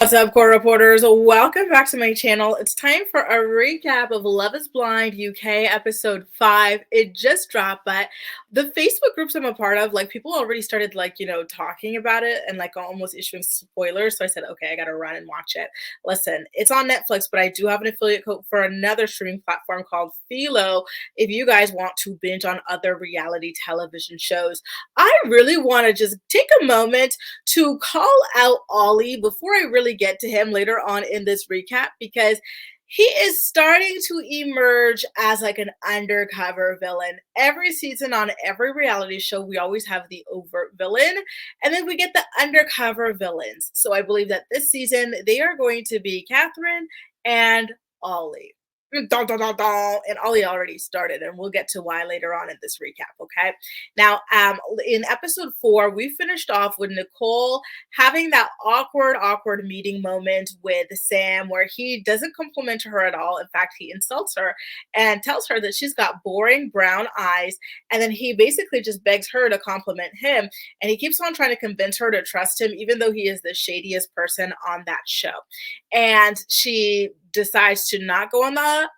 What's up, core reporters? Welcome back to my channel. It's time for a recap of Love is Blind UK episode 5. It just dropped, but the Facebook groups I'm a part of, like, people already started, talking about it and, like, almost issuing spoilers. So I said, okay, I gotta run and watch it. Listen, it's on Netflix, but I do have an affiliate code for another streaming platform called Philo if you guys want to binge on other reality television shows. I really want to just take a moment to call out Ollie before I really get to him later on in this recap, because he is starting to emerge as like an undercover villain. Every season on every reality show, we always have the overt villain and then we get the undercover villains. So I believe that this season they are going to be Katherine and Ollie. Dun, dun, dun, dun. And Ollie already started, and we'll get to why later on in this recap. Okay. Now, in episode 4, we finished off with Nicole having that awkward meeting moment with Sam where he doesn't compliment her at all. In fact, he insults her and tells her that she's got boring brown eyes. And then he basically just begs her to compliment him. And he keeps on trying to convince her to trust him, even though he is the shadiest person on that show. And she decides to not go on the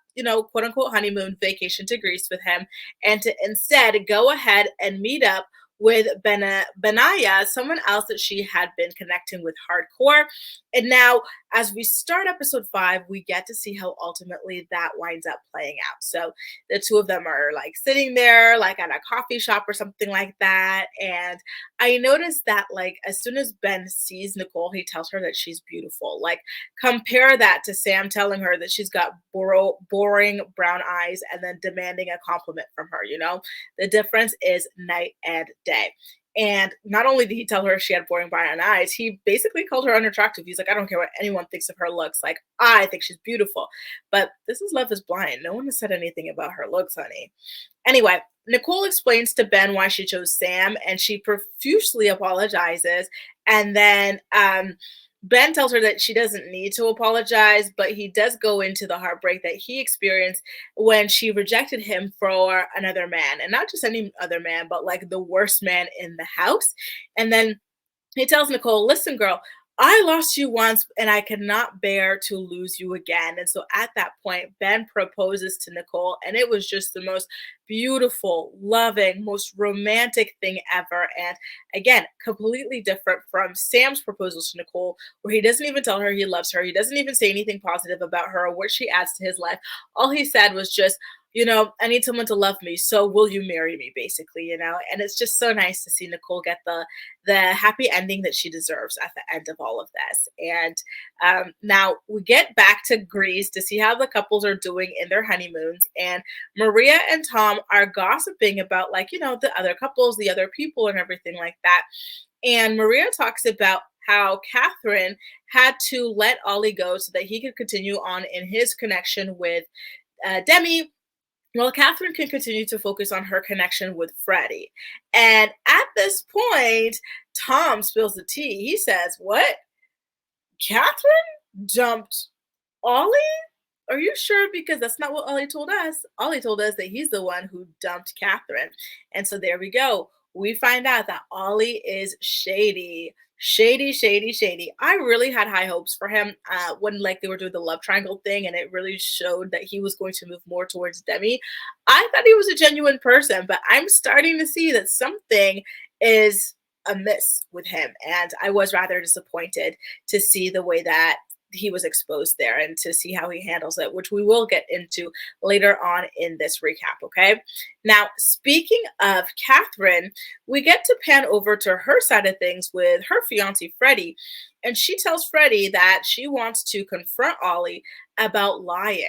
quote unquote honeymoon vacation to Greece with him, and to instead go ahead and meet up with Benaya, someone else that she had been connecting with hardcore. And now, as we start episode 5, we get to see how ultimately that winds up playing out. So the two of them are like sitting there, like at a coffee shop or something like that. And I noticed that, like, as soon as Ben sees Nicole, he tells her that she's beautiful. Like, compare that to Sam telling her that she's got boring brown eyes and then demanding a compliment from her. The difference is night and day. And not only did he tell her she had boring brown eyes, he basically called her unattractive. He's like, I don't care what anyone thinks of her looks. Like, I think she's beautiful. But this is Love is Blind. No one has said anything about her looks, honey. Anyway, Nicole explains to Ben why she chose Sam, and she profusely apologizes. And then Ben tells her that she doesn't need to apologize, but he does go into the heartbreak that he experienced when she rejected him for another man. And not just any other man, but like the worst man in the house. And then he tells Nicole, listen, girl, I lost you once and I cannot bear to lose you again. And so at that point, Ben proposes to Nicole, and it was just the most beautiful, loving, most romantic thing ever. And again, completely different from Sam's proposal to Nicole, where he doesn't even tell her he loves her. He doesn't even say anything positive about her or what she adds to his life. All he said was just, I need someone to love me. So will you marry me, basically, And it's just so nice to see Nicole get the happy ending that she deserves at the end of all of this. And now we get back to Greece to see how the couples are doing in their honeymoons. And Maria and Tom are gossiping about, the other couples, the other people, and everything like that. And Maria talks about how Katherine had to let Ollie go so that he could continue on in his connection with Demi, well, Katherine can continue to focus on her connection with Freddie. And at this point, Tom spills the tea. He says, what? Katherine dumped Ollie? Are you sure? Because that's not what Ollie told us. Ollie told us that he's the one who dumped Katherine. And so there we go. We find out that Ollie is shady. Shady. I really had high hopes for him when they were doing the love triangle thing, and it really showed that he was going to move more towards Demi. I thought he was a genuine person, but I'm starting to see that something is amiss with him, and I was rather disappointed to see the way that he was exposed there and to see how he handles it, which we will get into later on in this recap. Okay. Now, speaking of Katherine, we get to pan over to her side of things with her fiance, Freddie. And she tells Freddie that she wants to confront Ollie about lying.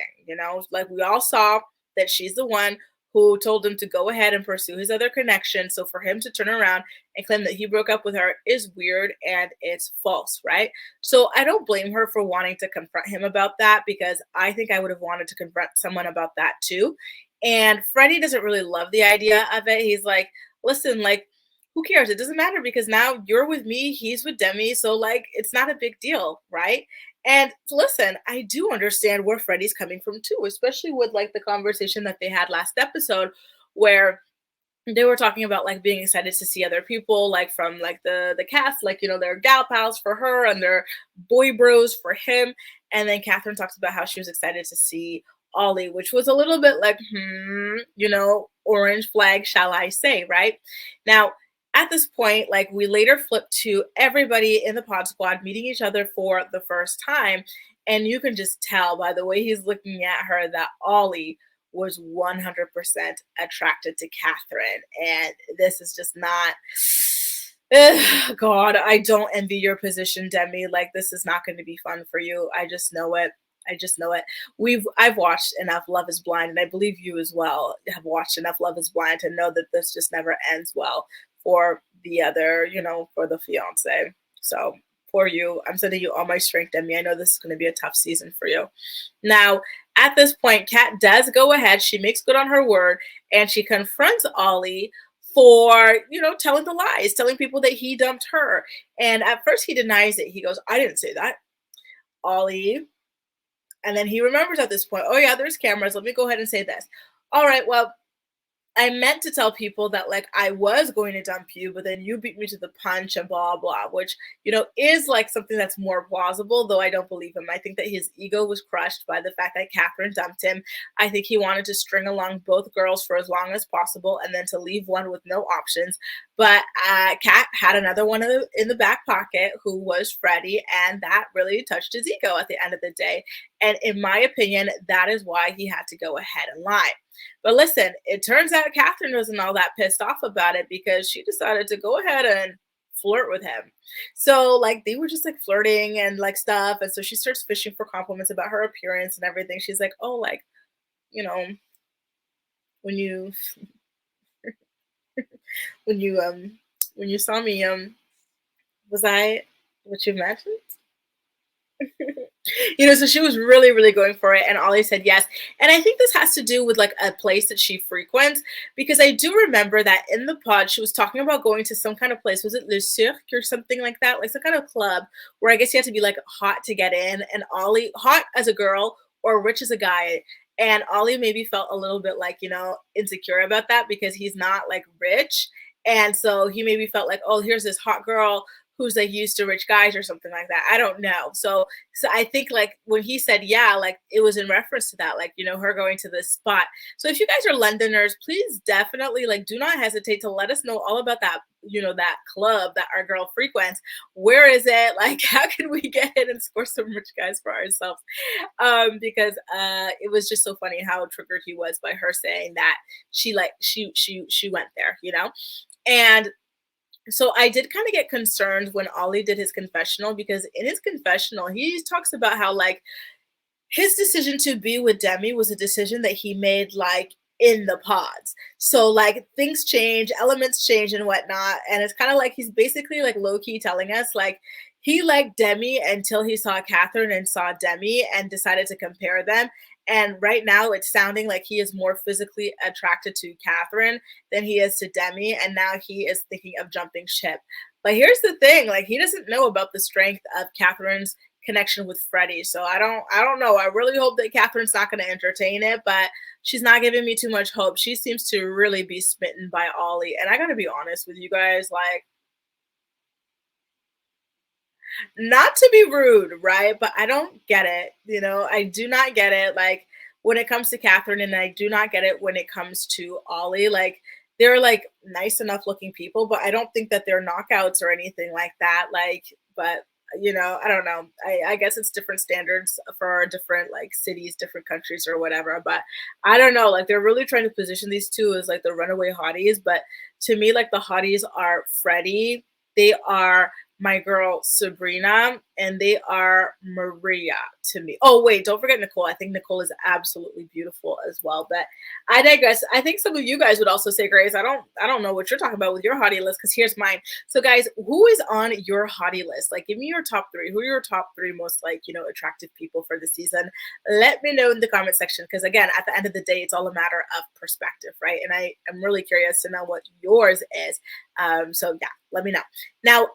Like we all saw that she's the one who told him to go ahead and pursue his other connection. So for him to turn around and claim that he broke up with her is weird and it's false, right? So I don't blame her for wanting to confront him about that, because I think I would have wanted to confront someone about that too. And Freddie doesn't really love the idea of it. He's like, listen, like, who cares? It doesn't matter because now you're with me, he's with Demi. So like, it's not a big deal, right? And listen, I do understand where Freddie's coming from too, especially with like the conversation that they had last episode where they were talking about like being excited to see other people like from like the cast, like their gal pals for her and their boy bros for him. And then Catherine talks about how she was excited to see Ollie, which was a little bit like orange flag, shall I say, right? Now at this point, like we later flip to everybody in the pod squad meeting each other for the first time, and you can just tell by the way he's looking at her that Ollie was 100% attracted to Catherine. And this is just not, God, I don't envy your position, Demi. Like, this is not going to be fun for you. I just know it. I just know it. I've watched enough Love is Blind, and I believe you as well have watched enough Love is Blind to know that this just never ends well for the other, for the fiance. So for you, I'm sending you all my strength, Demi. I know this is going to be a tough season for you. Now, at this point, Kat does go ahead. She makes good on her word, and she confronts Ollie for, telling the lies, telling people that he dumped her. And at first he denies it. He goes, I didn't say that, Ollie. And then he remembers at this point, oh yeah, there's cameras. Let me go ahead and say this. All right, well, I meant to tell people that like I was going to dump you, but then you beat me to the punch and blah blah, which is like something that's more plausible, though I don't believe him. I think that his ego was crushed by the fact that Catherine dumped him. I think he wanted to string along both girls for as long as possible and then to leave one with no options. But Kat had another one in the back pocket who was Freddie, and that really touched his ego at the end of the day. And in my opinion, that is why he had to go ahead and lie. But listen, it turns out Catherine wasn't all that pissed off about it because she decided to go ahead and flirt with him. So like they were just like flirting and like stuff. And so she starts fishing for compliments about her appearance and everything. She's like, oh, like, when you when you saw me, was I what you imagined? So she was really, really going for it, and Ollie said yes. And I think this has to do with like a place that she frequents, because I do remember that in the pod she was talking about going to some kind of place. Was it Le Cirque or something like that? Like some kind of club where I guess you had to be like hot to get in, and Ollie, hot as a girl or rich as a guy. And Ollie maybe felt a little bit like, insecure about that because he's not like rich. And so he maybe felt like, oh, here's this hot girl who's like used to rich guys or something like that. I don't know. So I think like when he said yeah, like it was in reference to that, like her going to this spot. So if you guys are Londoners, please definitely like do not hesitate to let us know all about that, that club that our girl frequents. Where is it? Like how can we get in and score some rich guys for ourselves? Because it was just so funny how triggered he was by her saying that she went there, and so I did kind of get concerned when Ollie did his confessional, because in his confessional, he talks about how like his decision to be with Demi was a decision that he made like in the pods. So like things change, elements change and whatnot. And it's kind of like he's basically like low key telling us like he liked Demi until he saw Catherine and saw Demi and decided to compare them. And right now it's sounding like he is more physically attracted to Catherine than he is to Demi. And now he is thinking of jumping ship. But here's the thing, like he doesn't know about the strength of Catherine's connection with Freddie. So I don't know. I really hope that Catherine's not going to entertain it, but she's not giving me too much hope. She seems to really be smitten by Ollie. And I got to be honest with you guys, like, not to be rude, right? But I don't get it. I do not get it. Like when it comes to Catherine, and I do not get it when it comes to Ollie. Like they're like nice enough looking people, but I don't think that they're knockouts or anything like that. Like, but I don't know. I guess it's different standards for different like cities, different countries or whatever. But I don't know. Like they're really trying to position these two as like the runaway hotties. But to me, like the hotties are Freddie. They are my girl Sabrina, and they are Maria to me. Oh wait, don't forget Nicole. I think Nicole is absolutely beautiful as well. But I digress. I think some of you guys would also say, Grace, I don't know what you're talking about with your hottie list, because here's mine. So guys, who is on your hottie list? Like give me your top three. Who are your top three most like attractive people for the season? Let me know in the comment section, because again, at the end of the day, it's all a matter of perspective, right? And I am really curious to know what yours is. So yeah, let me know. Now,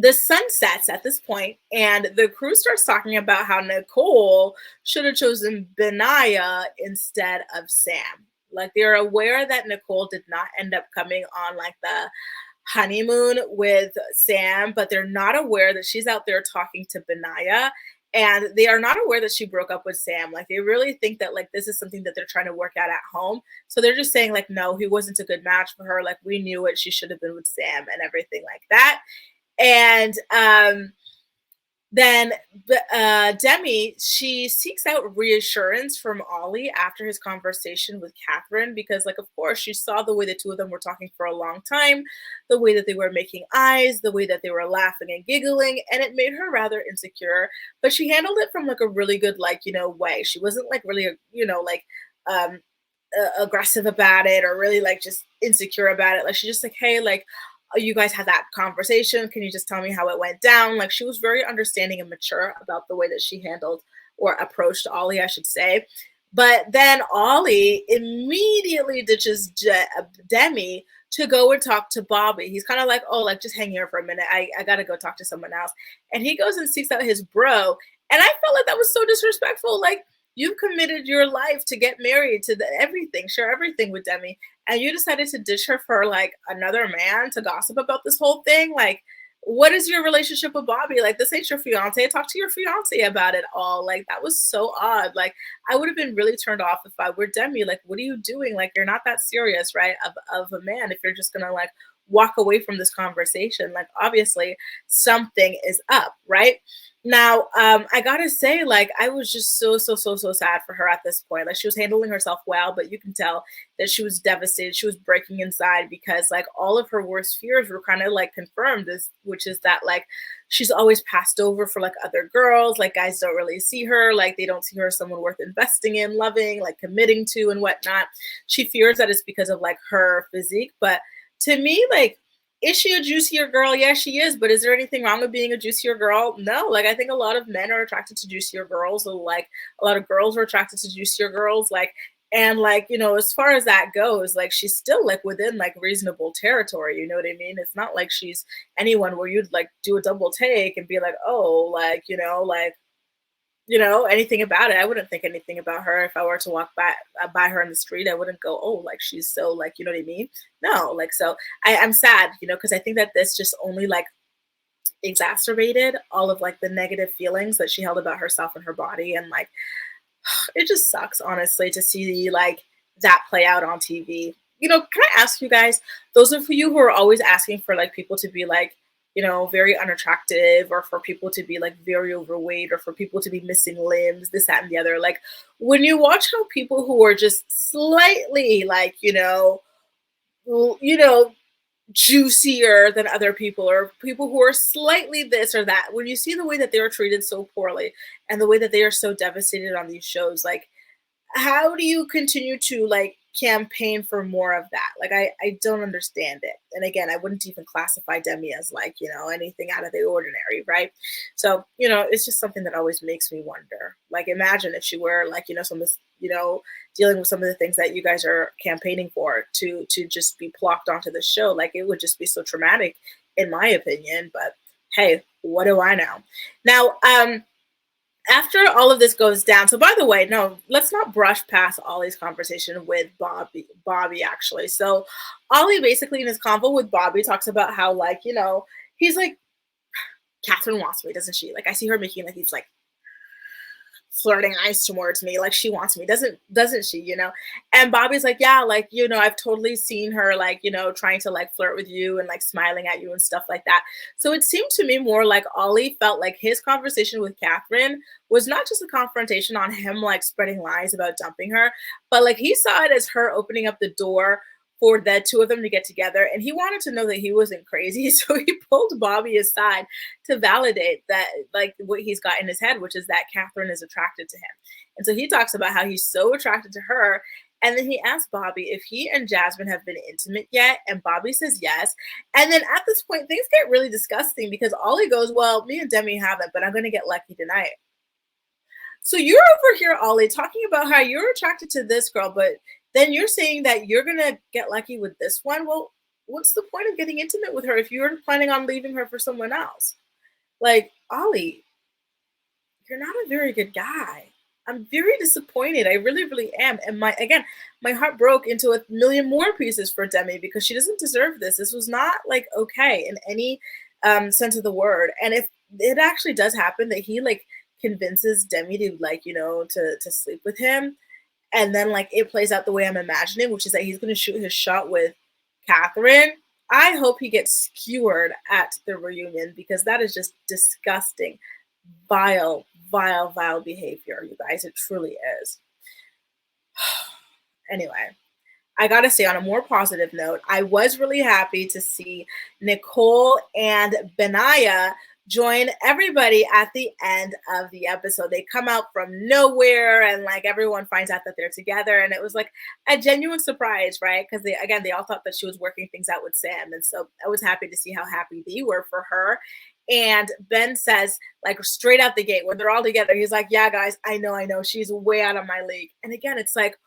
the sun sets at this point, and the crew starts talking about how Nicole should have chosen Benaya instead of Sam. Like they're aware that Nicole did not end up coming on like the honeymoon with Sam, but they're not aware that she's out there talking to Benaya. And they are not aware that she broke up with Sam. Like they really think that like this is something that they're trying to work out at home. So they're just saying like, no, he wasn't a good match for her. Like we knew it. She should have been with Sam and everything like that. And then Demi, she seeks out reassurance from Ollie after his conversation with Katherine because, like, of course, she saw the way the two of them were talking for a long time, the way that they were making eyes, the way that they were laughing and giggling, and it made her rather insecure. But she handled it from like a really good, like, way. She wasn't like really, um, aggressive about it or really like just insecure about it. Like, she's just like, hey, like, you guys had that conversation. Can you just tell me how it went down? Like she was very understanding and mature about the way that she handled or approached Ollie, I should say. But then Ollie immediately ditches Demi to go and talk to Bobby. He's kind of like, oh, like just hang here for a minute. I got to go talk to someone else. And he goes and seeks out his bro. And I felt like that was so disrespectful. Like, you've committed your life to get married to everything, share everything with Demi, and you decided to ditch her for like another man to gossip about this whole thing. Like, what is your relationship with Bobby? Like, this ain't your fiance. Talk to your fiance about it all. Like, that was so odd. Like, I would have been really turned off if I were Demi. Like, what are you doing? Like, you're not that serious, right? Of a man if you're just gonna like walk away from this conversation. Like, obviously, something is up, right? Now, I gotta say, like, I was just so sad for her at this point. Like, she was handling herself well, but you can tell that she was devastated. She was breaking inside because, like, all of her worst fears were kind of like confirmed, this, which is that, like, she's always passed over for like other girls. Like, guys don't really see her. Like, they don't see her as someone worth investing in, loving, like, committing to, and whatnot. She fears that it's because of like her physique, but to me, like, is she a juicier girl? Yeah, she is. But is there anything wrong with being a juicier girl? No. Like, I think a lot of men are attracted to juicier girls. So, like, a lot of girls are attracted to juicier girls. Like, and like, as far as that goes, like, she's still like within like reasonable territory. You know what I mean? It's not like she's anyone where you'd like do a double take and be like, oh, like, anything about it. I wouldn't think anything about her if I were to walk by her in the street. I wouldn't go, oh, like she's so like, you know what I mean? No, like, so I'm sad, because I think that this just only like exacerbated all of like the negative feelings that she held about herself and her body, and like it just sucks, honestly, to see like that play out on TV. Can I ask you guys, those of you who are always asking for like people to be like, very unattractive, or for people to be like very overweight, or for people to be missing limbs, this, that, and the other. Like, when you watch how people who are just slightly like, juicier than other people, or people who are slightly this or that, when you see the way that they are treated so poorly and the way that they are so devastated on these shows, like, how do you continue to like campaign for more of that? Like, I don't understand it. And again, I wouldn't even classify Demi as like, anything out of the ordinary, right? So, it's just something that always makes me wonder. Like, imagine if she were like, some of this, dealing with some of the things that you guys are campaigning for to just be plopped onto the show. Like, it would just be so traumatic, in my opinion. But hey, what do I know? Now, after all of this goes down, so by the way, no, let's not brush past Ollie's conversation with Bobby, actually. So Ollie basically in his convo with Bobby talks about how, like, he's like, Katherine wants me, doesn't she? Like, I see her making like these like flirting eyes towards me, like she wants me, doesn't she? And Bobby's like, yeah, like, I've totally seen her, like, trying to like flirt with you and like smiling at you and stuff like that. So it seemed to me more like Ollie felt like his conversation with Katherine was not just a confrontation on him like spreading lies about dumping her, but like he saw it as her opening up the door for the two of them to get together, and he wanted to know that he wasn't crazy. So he pulled Bobby aside to validate that, like, what he's got in his head, which is that Katherine is attracted to him. And so he talks about how he's so attracted to her. And then he asks Bobby if he and Jasmine have been intimate yet. And Bobby says yes. And then at this point, things get really disgusting because Ollie goes, well, me and Demi haven't, but I'm going to get lucky tonight. So you're over here, Ollie, talking about how you're attracted to this girl, but then you're saying that you're going to get lucky with this one. Well, what's the point of getting intimate with her if you're planning on leaving her for someone else? Like, Ollie, you're not a very good guy. I'm very disappointed. I really, really am. And my heart broke into a million more pieces for Demi because she doesn't deserve this. This was not like okay in any sense of the word. And if it actually does happen that he like convinces Demi to like, to sleep with him, and then like it plays out the way I'm imagining, which is that he's gonna shoot his shot with Katherine. I hope he gets skewered at the reunion because that is just disgusting, vile, vile, vile behavior, you guys. It truly is. Anyway, I gotta say, on a more positive note, I was really happy to see Nicole and Benaya join everybody at the end of the episode. They come out from nowhere and like everyone finds out that they're together. And it was like a genuine surprise, right? Because they all thought that she was working things out with Sam. And so I was happy to see how happy they were for her. And Ben says, like straight out the gate, when they're all together, he's like, yeah, guys, I know. She's way out of my league. And again, it's like,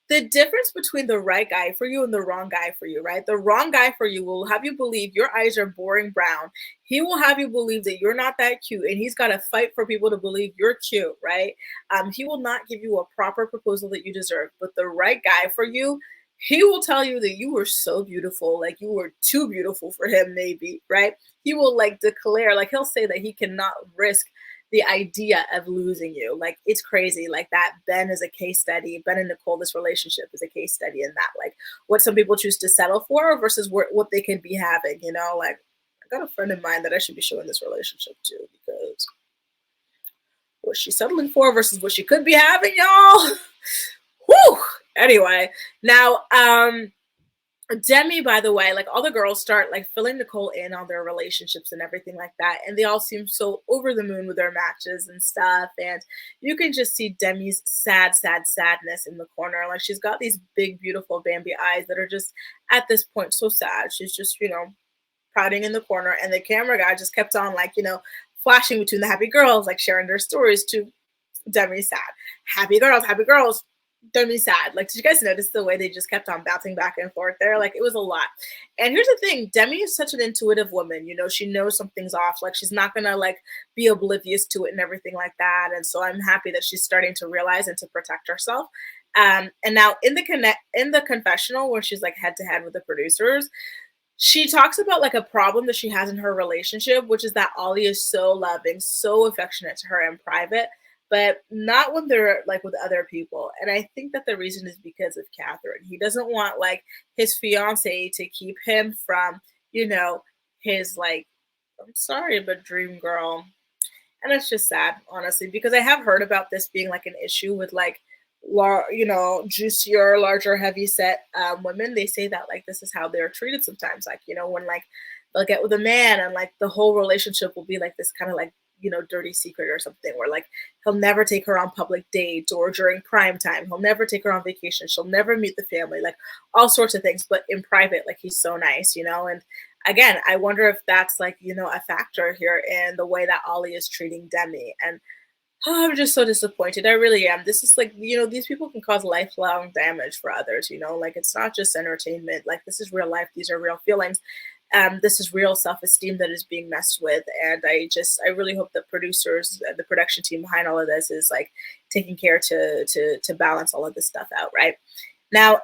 the difference between the right guy for you and the wrong guy for you, right? The wrong guy for you will have you believe your eyes are boring brown. He will have you believe that you're not that cute, and he's got to fight for people to believe you're cute, right? He will not give you a proper proposal that you deserve. But the right guy for you, he will tell you that you were so beautiful, like you were too beautiful for him, maybe, right? He will like declare, like he'll say that he cannot risk the idea of losing you. Like it's crazy. Like that Ben is a case study. Ben and Nicole, this relationship is a case study in that. Like what some people choose to settle for versus what they can be having, Like I got a friend in mind that I should be showing this relationship to because what she's settling for versus what she could be having, y'all. Whew. Anyway, now Demi, by the way, like all the girls start like filling Nicole in on their relationships and everything like that. And they all seem so over the moon with their matches and stuff. And you can just see Demi's sad, sad sadness in the corner. Like she's got these big, beautiful Bambi eyes that are just at this point so sad. She's just, pouting in the corner. And the camera guy just kept on like, flashing between the happy girls, like sharing their stories to Demi sad. Happy girls, Demi sad. Like, did you guys notice the way they just kept on bouncing back and forth there? Like, it was a lot. And here's the thing, Demi is such an intuitive woman. She knows something's off. Like, she's not gonna like be oblivious to it and everything like that. And so I'm happy that she's starting to realize and to protect herself. And now in the confessional where she's like head to head with the producers, she talks about like a problem that she has in her relationship, which is that Olly is so loving, so affectionate to her in private, but not when they're like with other people. And I think that the reason is because of Katherine. He doesn't want like his fiance to keep him from, his like, I'm sorry, but dream girl. And it's just sad, honestly, because I have heard about this being like an issue with like juicier, larger, heavy set women. They say that like this is how they're treated sometimes. Like, when like they'll get with a man and like the whole relationship will be like this kind of like, dirty secret or something where like he'll never take her on public dates or during prime time. He'll never take her on vacation. She'll never meet the family, like all sorts of things. But in private, like he's so nice, And again, I wonder if that's like, a factor here in the way that Olly is treating Demi. And I'm just so disappointed. I really am. This is like, these people can cause lifelong damage for others, like it's not just entertainment. Like this is real life. These are real feelings. This is real self-esteem that is being messed with. And I really hope the producers and the production team behind all of this is like taking care to balance all of this stuff out. Right now,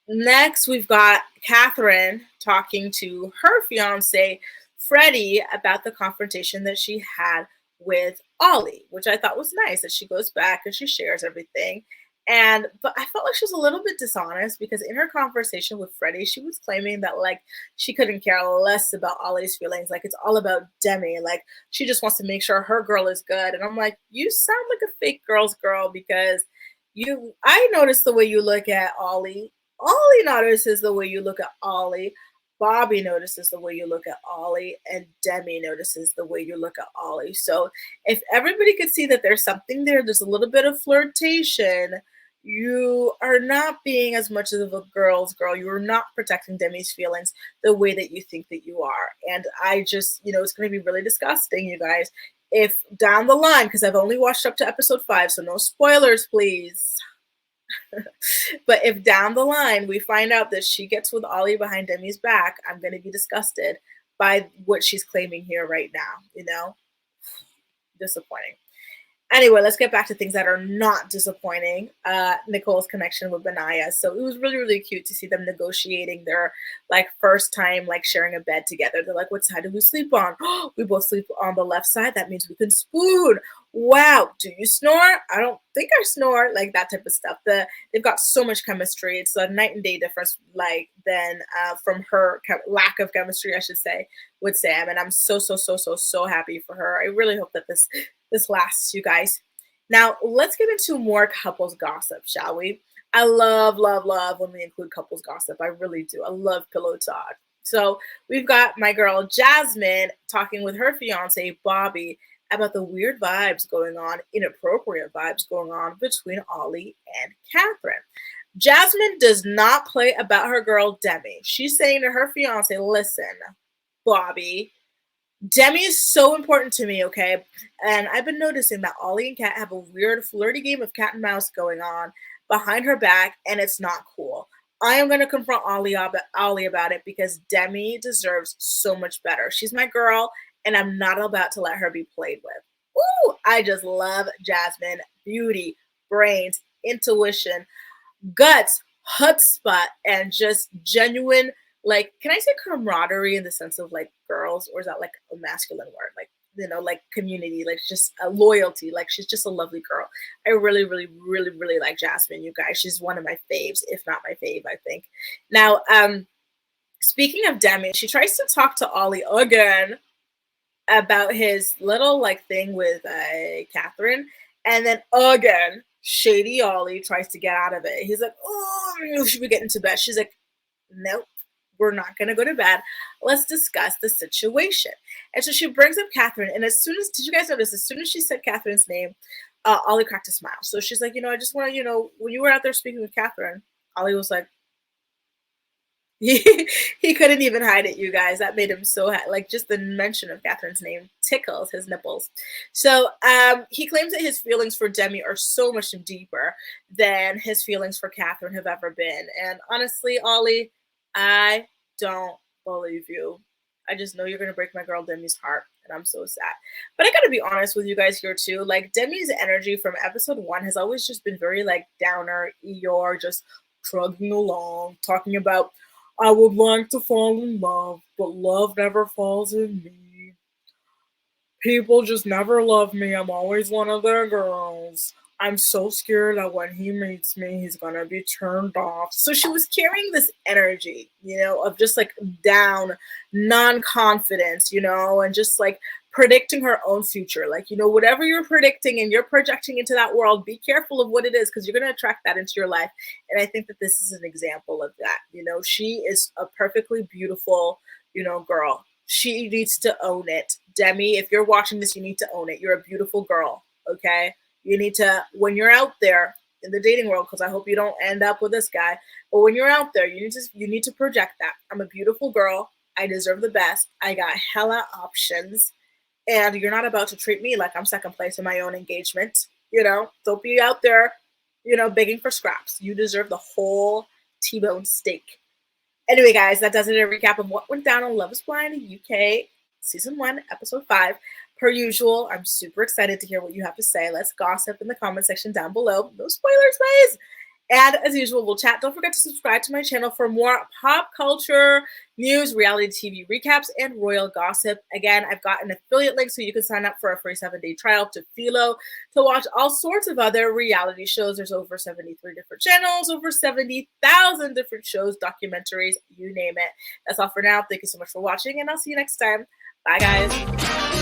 next we've got Katherine talking to her fiance, Freddie, about the confrontation that she had with Olly, which I thought was nice that she goes back and she shares everything. But I felt like she was a little bit dishonest because in her conversation with Freddie, she was claiming that like she couldn't care less about Olly's feelings. Like it's all about Demi. Like she just wants to make sure her girl is good. And I'm like, you sound like a fake girl's girl because I noticed the way you look at Olly. Olly notices the way you look at Olly. Bobby notices the way you look at Olly, and Demi notices the way you look at Olly. So if everybody could see that there's something there's a little bit of flirtation, you are not being as much of a girl's girl. You are not protecting Demi's feelings the way that you think that you are. And I just, it's going to be really disgusting, you guys. If down the line, because I've only watched up to episode 5, so no spoilers, please. But if down the line we find out that she gets with Olly behind Demi's back, I'm going to be disgusted by what she's claiming here right now, Disappointing. Anyway, let's get back to things that are not disappointing. Nicole's connection with Benaya. So it was really, really cute to see them negotiating their like first time like sharing a bed together. They're like, what side do we sleep on? We both sleep on the left side. That means we can spoon. Wow. Do you snore? I don't think I snore. Like that type of stuff. They've got so much chemistry. It's a night and day difference, like than from her lack of chemistry, I should say, with Sam. And I'm so happy for her. I really hope that this lasts, you guys. Now, let's get into more couples gossip, shall we? I love when we include couples gossip. I really do. I love pillow talk. So we've got my girl Jasmine talking with her fiance Bobby about the weird vibes going on, inappropriate vibes going on between Olly and Katherine. Jasmine does not play about her girl Demi. She's saying to her fiance, listen, Bobby, Demi is so important to me, okay? And I've been noticing that Olly and Kat have a weird flirty game of cat and mouse going on behind her back, and it's not cool. I am going to confront Olly about it because Demi deserves so much better. She's my girl, and I'm not about to let her be played with. Ooh, I just love Jasmine. Beauty, brains, intuition, guts, chutzpah, and just genuine, like, can I say camaraderie in the sense of like girls, or is that like a masculine word? Like, like community, like just a loyalty. Like she's just a lovely girl. I really like Jasmine, you guys. She's one of my faves, if not my fave, I think. Now, speaking of Demi, she tries to talk to Olly again about his little like thing with Katherine, and then again, shady Olly tries to get out of it. He's like, "Oh, should we get into bed?" She's like, "Nope, we're not gonna go to bed. Let's discuss the situation." And so she brings up Katherine, and as soon as, did you guys notice? As soon as she said Katherine's name, Olly cracked a smile. So she's like, I just want to, when you were out there speaking with Katherine, Olly was like, he couldn't even hide it, you guys. That made him so like just the mention of Katherine's name tickles his nipples. So he claims that his feelings for Demi are so much deeper than his feelings for Katherine have ever been. And honestly, Olly, I don't believe you. I just know you're gonna break my girl Demi's heart, and I'm so sad. But I gotta be honest with you guys here too. Like Demi's energy from episode 1 has always just been very like downer, Eeyore, just trudging along, talking about, I would like to fall in love, but love never falls in me. People just never love me. I'm always one of their girls. I'm so scared that when he meets me, he's going to be turned off. So she was carrying this energy, of just like down, non-confidence, and just like predicting her own future. Like, whatever you're predicting and you're projecting into that world, be careful of what it is, because you're going to attract that into your life. And I think that this is an example of that. She is a perfectly beautiful, girl. She needs to own it. Demi, if you're watching this, you need to own it. You're a beautiful girl, okay? You need to, when you're out there in the dating world, because I hope you don't end up with this guy, but when you're out there, you need to project that. I'm a beautiful girl. I deserve the best. I got hella options. And you're not about to treat me like I'm second place in my own engagement. Don't be out there, begging for scraps. You deserve the whole T-bone steak. Anyway, guys, that does it. A recap of what went down on Love is Blind UK Season 1, Episode 5. Per usual, I'm super excited to hear what you have to say. Let's gossip in the comment section down below. No spoilers, guys. And as usual, we'll chat. Don't forget to subscribe to my channel for more pop culture, news, reality TV recaps, and royal gossip. Again, I've got an affiliate link so you can sign up for a free 7-day trial to Philo to watch all sorts of other reality shows. There's over 73 different channels, over 70,000 different shows, documentaries, you name it. That's all for now. Thank you so much for watching, and I'll see you next time. Bye, guys.